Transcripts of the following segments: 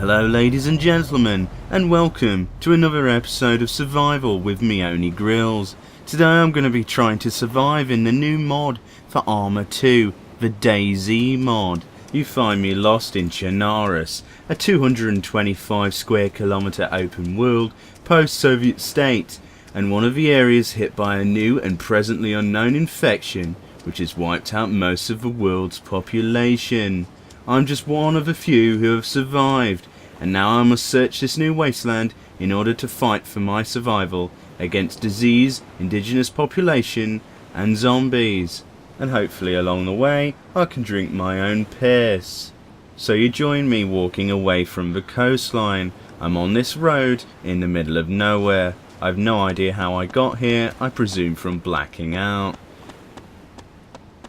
Hello ladies and gentlemen, and welcome to another episode of Survival with Meoni Grills. Today I'm going to be trying to survive in the new mod for Arma 2, the DayZ mod. You find me lost in Chernarus, a 225 square kilometre open world post-Soviet state, and one of the areas hit by a new and presently unknown infection which has wiped out most of the world's population. I'm just one of a few who have survived, and now I must search this new wasteland in order to fight for my survival against disease, indigenous population and zombies. And hopefully along the way I can drink my own piss. So you join me walking away from the coastline. I'm on this road in the middle of nowhere. I've no idea how I got here, I presume from blacking out.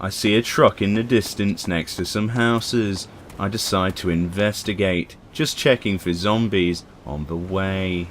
I see a truck in the distance next to some houses. I decide to investigate, just checking for zombies on the way.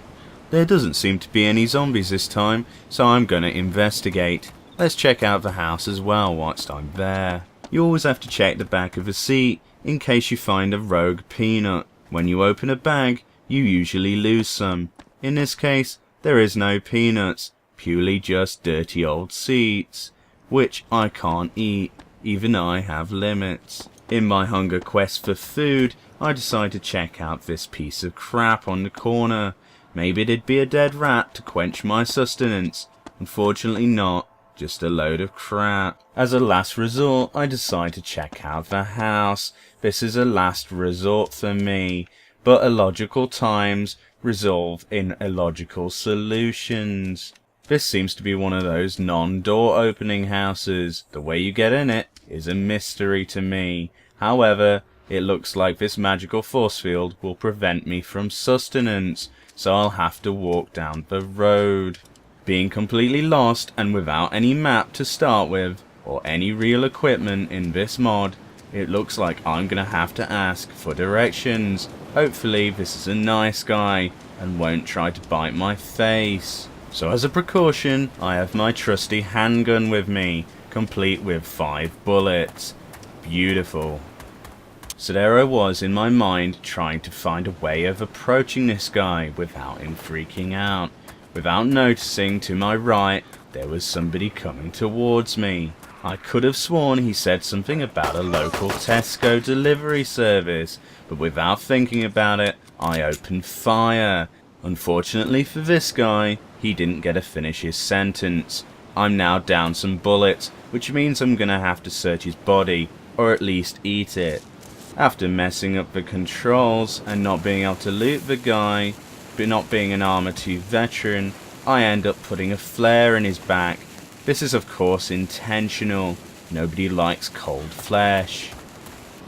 There doesn't seem to be any zombies this time, so I'm gonna investigate. Let's check out the house as well whilst I'm there. You always have to check the back of a seat in case you find a rogue peanut. When you open a bag, you usually lose some. In this case, there is no peanuts, purely just dirty old seats, which I can't eat, even I have limits. In my hunger quest for food, I decide to check out this piece of crap on the corner. Maybe it'd be a dead rat to quench my sustenance. Unfortunately not, just a load of crap. As a last resort, I decide to check out the house. This is a last resort for me, but illogical times resolve in illogical solutions. This seems to be one of those non-door opening houses. The way you get in it is a mystery to me. However, it looks like this magical force field will prevent me from sustenance, so I'll have to walk down the road. Being completely lost and without any map to start with, or any real equipment in this mod, it looks like I'm gonna have to ask for directions. Hopefully this is a nice guy and won't try to bite my face. So as a precaution, I have my trusty handgun with me, complete with 5 bullets. Beautiful. So there I was in my mind trying to find a way of approaching this guy without him freaking out. Without noticing to my right, there was somebody coming towards me. I could have sworn he said something about a local Tesco delivery service, but without thinking about it, I opened fire. Unfortunately for this guy, he didn't get to finish his sentence. I'm now down some bullets, which means I'm gonna have to search his body, or at least eat it. After messing up the controls and not being able to loot the guy, but not being an Arma 2 veteran, I end up putting a flare in his back. This is of course intentional. Nobody likes cold flesh.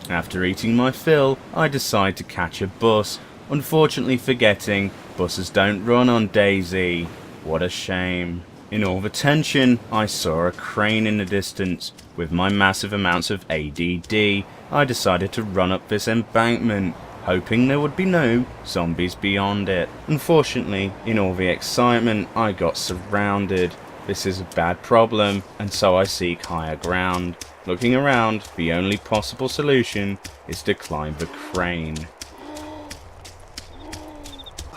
After eating my fill, I decide to catch a bus, unfortunately forgetting buses don't run on DayZ. What a shame. In all the tension, I saw a crane in the distance. With my massive amounts of ADD, I decided to run up this embankment, hoping there would be no zombies beyond it. Unfortunately, in all the excitement, I got surrounded. This is a bad problem, and so I seek higher ground. Looking around, the only possible solution is to climb the crane.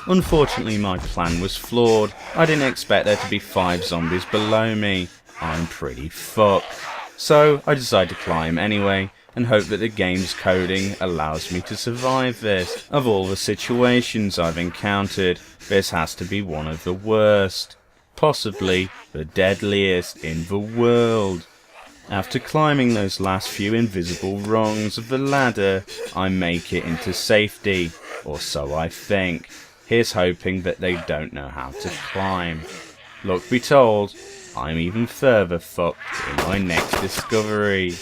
Unfortunately, my plan was flawed. I didn't expect there to be 5 zombies below me. I'm pretty fucked. So I decide to climb anyway, and hope that the game's coding allows me to survive this. Of all the situations I've encountered, this has to be one of the worst. Possibly the deadliest in the world. After climbing those last few invisible rungs of the ladder, I make it into safety, or so I think. Here's hoping that they don't know how to climb. Luck be told, I'm even further fucked in my next discovery.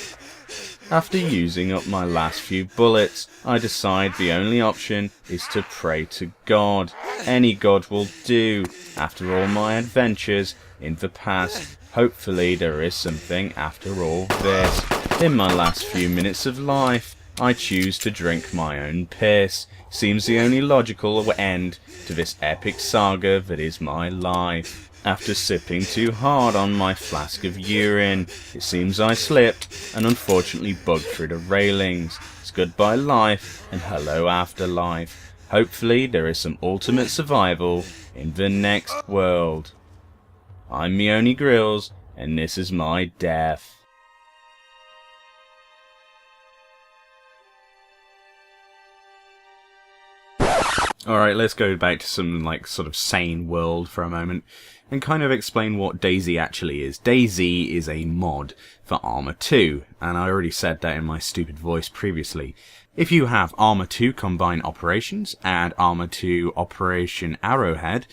After using up my last few bullets, I decide the only option is to pray to God. Any God will do. After all my adventures in the past, hopefully there is something after all this. In my last few minutes of life, I choose to drink my own piss. Seems the only logical end to this epic saga that is my life. After sipping too hard on my flask of urine, it seems I slipped and unfortunately bugged through the railings. It's goodbye life and hello afterlife. Hopefully there is some ultimate survival in the next world. I'm Meoni Grills, and this is my death. Alright, let's go back to some sort of sane world for a moment and kind of explain what DayZ actually is. DayZ is a mod for Arma 2, and I already said that in my stupid voice previously. If you have Arma 2 Combined Operations and Arma 2 Operation Arrowhead,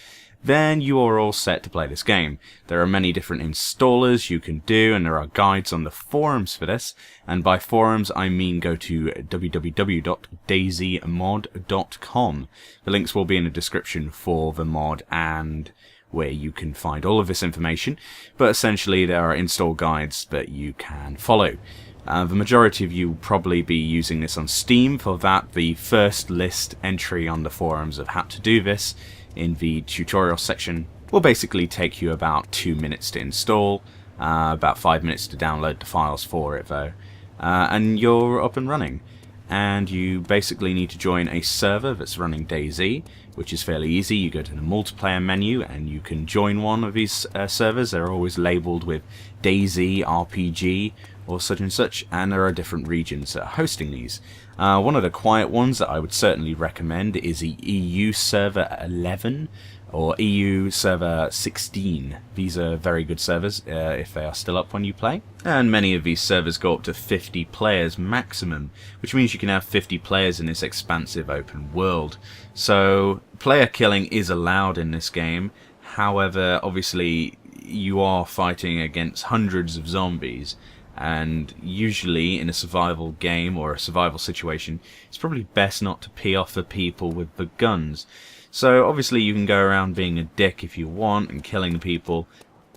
then you are all set to play this game. There are many different installers you can do, and there are guides on the forums for this. And by forums, I mean go to www.dayzmod.com. The links will be in the description for the mod and where you can find all of this information. But essentially, there are install guides that you can follow. The majority of you will probably be using this on Steam. For that, the first list entry on the forums of how to do this in the tutorial section will basically take you about 2 minutes to install, about 5 minutes to download the files for it though, and you're up and running. And you basically need to join a server that's running DayZ, which is fairly easy. You go to the multiplayer menu and you can join one of these servers. They're always labelled with DayZ RPG or such and such, and there are different regions that are hosting these. One of the quiet ones that I would certainly recommend is the EU Server 11 or EU Server 16. These are very good servers if they are still up when you play. And many of these servers go up to 50 players maximum, which means you can have 50 players in this expansive open world. So player killing is allowed in this game. However, obviously you are fighting against hundreds of zombies, and usually in a survival game or a survival situation, it's probably best not to pee off the people with the guns. So obviously you can go around being a dick if you want and killing people.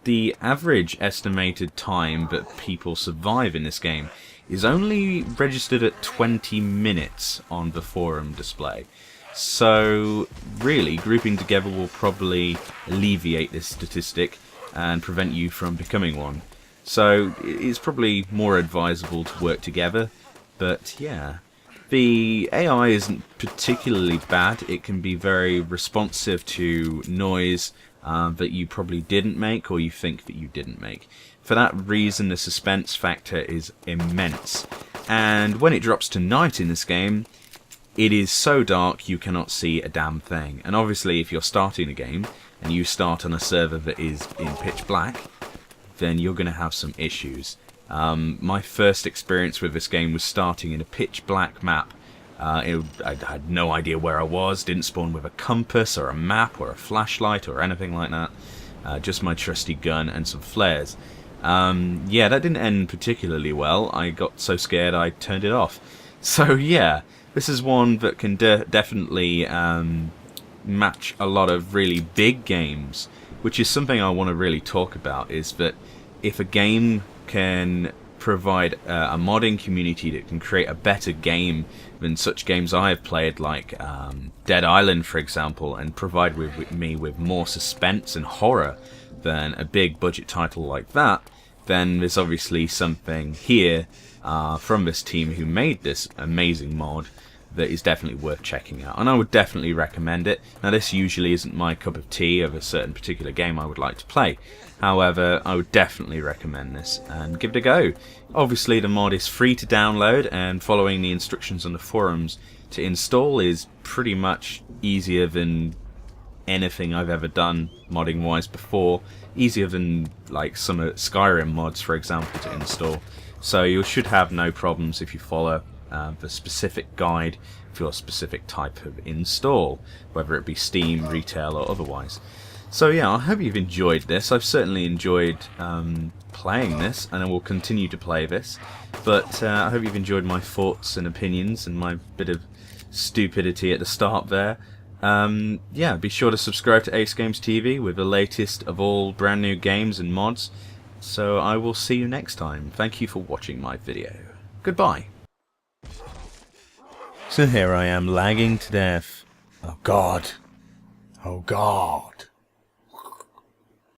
The average estimated time that people survive in this game is only registered at 20 minutes on the forum display. So really, grouping together will probably alleviate this statistic and prevent you from becoming one. So it's probably more advisable to work together, but yeah. The AI isn't particularly bad. It can be very responsive to noise that you probably didn't make or you think that you didn't make. For that reason, the suspense factor is immense. And when it drops to night in this game, it is so dark you cannot see a damn thing. And obviously if you're starting a game and you start on a server that is in pitch black, then you're going to have some issues. My first experience with this game was starting in a pitch black map. I had no idea where I was, didn't spawn with a compass or a map or a flashlight or anything like that. Just my trusty gun and some flares. Yeah, that didn't end particularly well. I got so scared I turned it off. So yeah, this is one that can definitely match a lot of really big games, which is something I want to really talk about, is that if a game can provide a modding community that can create a better game than such games I have played, like Dead Island for example, and provide me with more suspense and horror than a big budget title like that, then there's obviously something here from this team who made this amazing mod that is definitely worth checking out, and I would definitely recommend it. Now this usually isn't my cup of tea of a certain particular game I would like to play, however I would definitely recommend this and give it a go. Obviously the mod is free to download, and following the instructions on the forums to install is pretty much easier than anything I've ever done modding wise before, easier than like some Skyrim mods for example to install, so you should have no problems if you follow the specific guide for your specific type of install, whether it be Steam, retail or otherwise. So yeah, I hope you've enjoyed this. I've certainly enjoyed playing this, and I will continue to play this, but I hope you've enjoyed my thoughts and opinions and my bit of stupidity at the start there. Yeah, be sure to subscribe to AceGamesTV with the latest of all brand new games and mods. So I will see you next time. Thank you for watching my video. Goodbye. So here I am lagging to death. Oh God. Oh God.